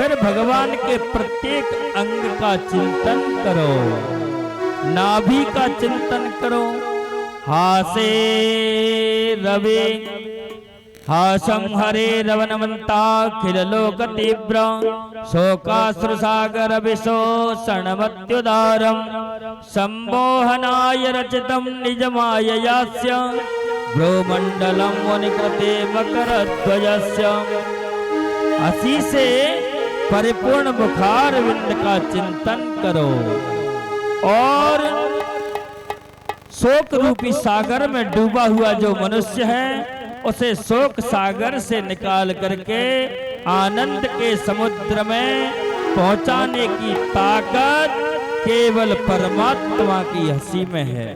फिर भगवान के प्रत्येक अंग का चिंतन करो, नाभि का चिंतन करो। हासे रवे हासं हरे रवनमंताखिल लोक तीव्र शोकाश्रु सागर विशोषणमत्युदारम संमोहनाय रचितम निज माययास्य भ्रूमंडलम मुनिकृते मकरध्वजस्य। असी से परिपूर्ण मुखार विंद का चिंतन करो और शोक रूपी सागर में डूबा हुआ जो मनुष्य है उसे शोक सागर से निकाल करके आनंद के समुद्र में पहुंचाने की ताकत केवल परमात्मा की हंसी में है।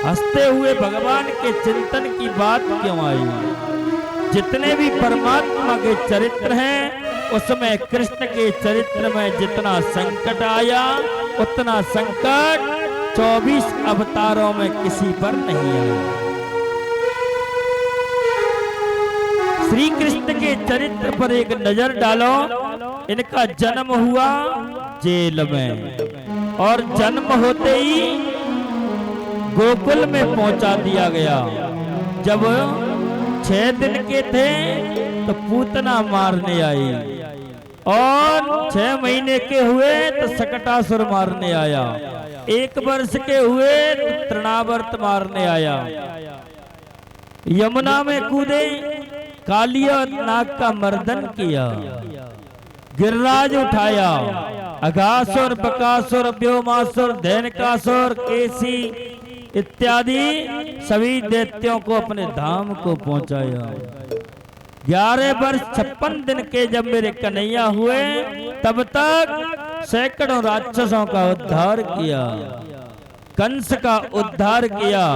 हंसते हुए भगवान के चिंतन की बात क्यों आई? जितने भी परमात्मा के चरित्र हैं उसमें कृष्ण के चरित्र में जितना संकट आया उतना संकट 24 अवतारों में किसी पर नहीं आया। श्री कृष्ण के चरित्र पर एक नजर डालो। इनका जन्म हुआ जेल में और जन्म होते ही गोकुल में पहुंचा दिया गया। जब 6 दिन के थे तो पूतना मारने आई और 6 महीने के हुए तो सकटासुर मारने आया, 1 वर्ष के हुए तो तृणावर्त मारने आया। यमुना में कूदे, कालिया नाग का मर्दन किया, गिरिराज उठाया, अघासुर बकासुर व्योमासुर धैनकासुर केसी इत्यादि सभी दैत्यों को अपने धाम को पहुंचाया। 11 वर्ष 56 दिन के जब मेरे कन्हैया हुए तब तक सैकड़ों राक्षसों का उद्धार किया, कंस का उद्धार किया।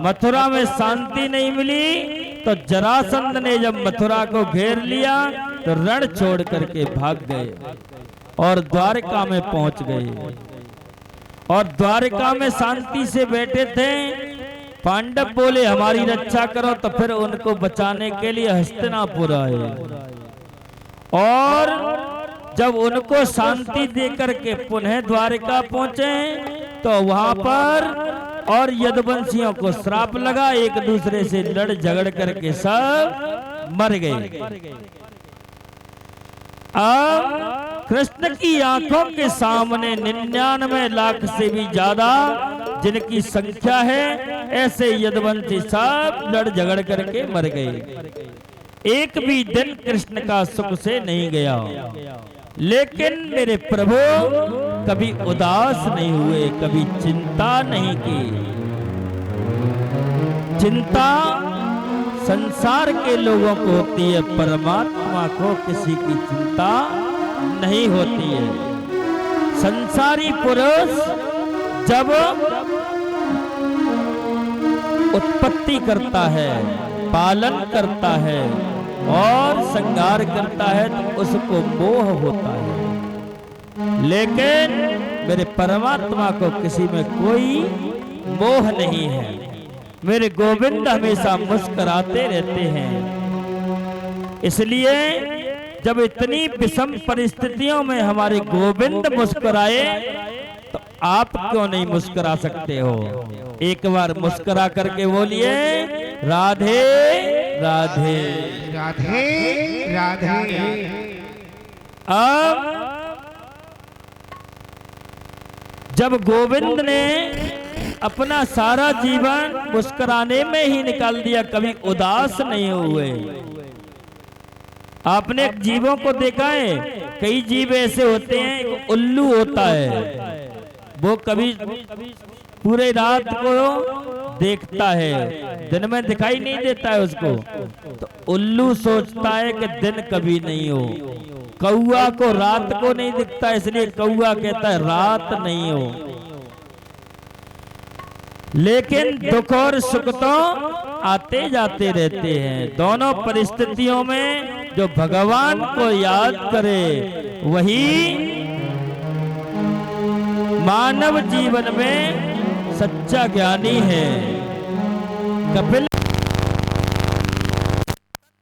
मथुरा में शांति नहीं मिली तो जरासंध ने जब मथुरा को घेर लिया तो रण छोड़ करके भाग गए और द्वारका में पहुंच गए। और द्वारका में शांति से बैठे थे। पांडव बोले हमारी रक्षा करो, तो फिर उनको बचाने के लिए हस्तिनापुर आए और जब उनको शांति देकर के पुनः द्वारका पहुंचे तो वहां पर और यदुवंशियों को श्राप लगा, एक दूसरे से लड़ झगड़ करके सब मर गए। अब कृष्ण की आंखों के सामने 99 लाख से भी ज्यादा जिनकी संख्या है, ऐसे यदुवंशी सब लड़ झगड़ करके मर गए। एक भी दिन कृष्ण का सुख से नहीं गया। लेकिन मेरे प्रभु कभी उदास नहीं हुए, कभी चिंता नहीं की। चिंता संसार के लोगों को होती है, परमात्मा को किसी की चिंता नहीं होती है। संसारी पुरुष जब उत्पत्ति करता है, पालन करता है और संहार करता है तो उसको मोह होता है। लेकिन मेरे परमात्मा को किसी में कोई मोह नहीं है। मेरे गोविंद हमेशा मुस्कुराते रहते हैं। इसलिए जब इतनी विषम परिस्थितियों में हमारे गोविंद मुस्कुराए तो आप क्यों नहीं मुस्कुरा सकते हो? एक बार मुस्कुरा करके बोलिए राधे राधे राधे राधे। अब जब गोविंद ने अपना सारा जीवन मुस्कुराने में ही निकाल दिया, कभी उदास नहीं हुए। आपने जीवों को देखा है, कई जीव ऐसे होते हैं, एक उल्लू होता है, वो कभी पूरे रात को देखता है, दिन में दिखाई नहीं देता है उसको। तो उल्लू सोचता है कि दिन कभी नहीं हो। कौआ को रात को नहीं दिखता, इसलिए कौआ कहता है रात नहीं हो। लेकिन दुख और सुख तो आते जाते रहते हैं। दोनों परिस्थितियों में जो भगवान को याद करे वही मानव जीवन में सच्चा ज्ञानी है। कपिल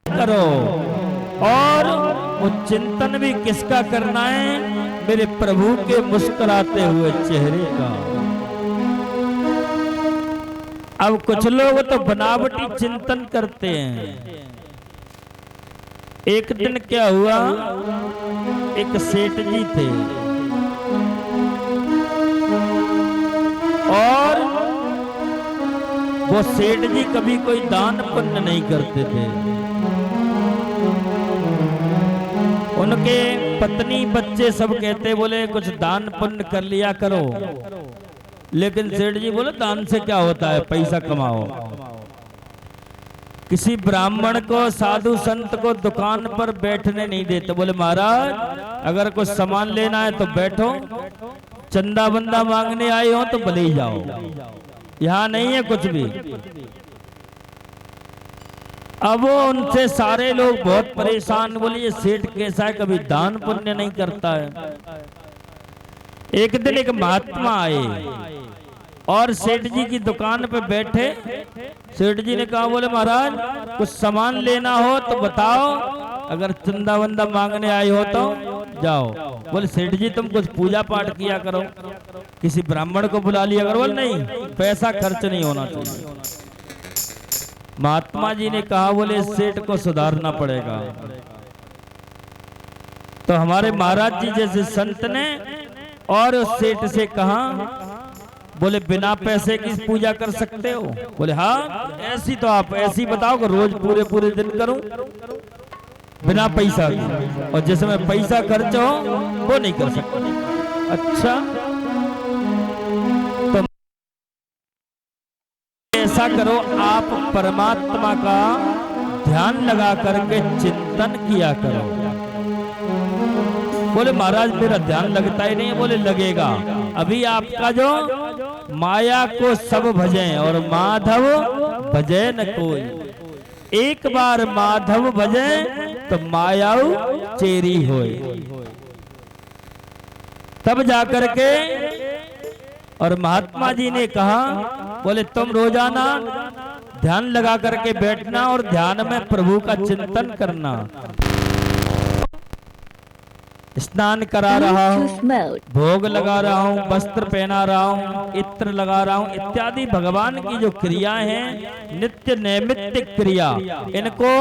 करो और वो चिंतन भी किसका करना है? मेरे प्रभु के मुस्कुराते हुए चेहरे का। अब कुछ लोग तो बनावटी चिंतन करते हैं। एक दिन क्या हुआ, एक सेठ जी थे और वो सेठ जी कभी कोई दान पुण्य नहीं करते थे। उनके पत्नी बच्चे सब कहते, बोले कुछ दान पुण्य कर लिया करो, लेकिन सेठ जी बोले दान से क्या होता है, पैसा कमाओ। किसी ब्राह्मण को, साधु संत को दुकान पर बैठने नहीं देते। बोले महाराज अगर कुछ सामान लेना है तो बैठो, चंदा बंदा मांगने आए हो तो भले ही जाओ, यहाँ नहीं है कुछ भी। अब वो उनसे सारे लोग बहुत परेशान, बोले ये सेठ कैसा है, कभी दान पुण्य नहीं करता है। एक दिन एक महात्मा आए और सेठ जी की दुकान पे बैठे। सेठ जी ने कहा, बोले महाराज कुछ सामान लेना हो तो बताओ, अगर चंदा वंदा मांगने आए हो तो जाओ। बोले सेठ जी तुम कुछ पूजा पाठ किया करो, किसी ब्राह्मण को बुला लिया करो। बोले नहीं, पैसा खर्च नहीं होना चाहिए। महात्मा जी ने कहा, बोले सेठ को सुधारना पड़ेगा। तो हमारे महाराज जी जैसे संत ने और उस सेठ से कहा, बोले बिना पैसे की पूजा कर सकते हो? बोले हाँ ऐसी, तो आप ऐसी बताओ कि रोज पूरे पूरे दिन करूं बिना पैसा की, और जिसमें पैसा खर्च हो वो नहीं कर सकते। अच्छा तो ऐसा करो, आप परमात्मा का ध्यान लगा करके चिंतन किया करो। बोले महाराज मेरा ध्यान लगता ही नहीं। बोले लगेगा, अभी आपका जो माया को सब भजें और माधव भजे न कोई। एक बार माधव भजे तो मायाऊ चेरी होए, तब जाकर के। और महात्मा जी ने कहा, बोले तुम रोजाना ध्यान लगा करके बैठना और ध्यान में प्रभु का चिंतन करना। स्नान करा रहा हूँ, भोग लगा रहा हूँ, वस्त्र पहना रहा हूँ, इत्र लगा रहा हूँ इत्यादि भगवान की जो क्रियाएं हैं, नित्य नैमित्तिक क्रिया, इनको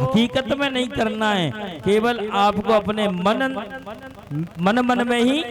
हकीकत में नहीं करना है। केवल आपको अपने मन में ही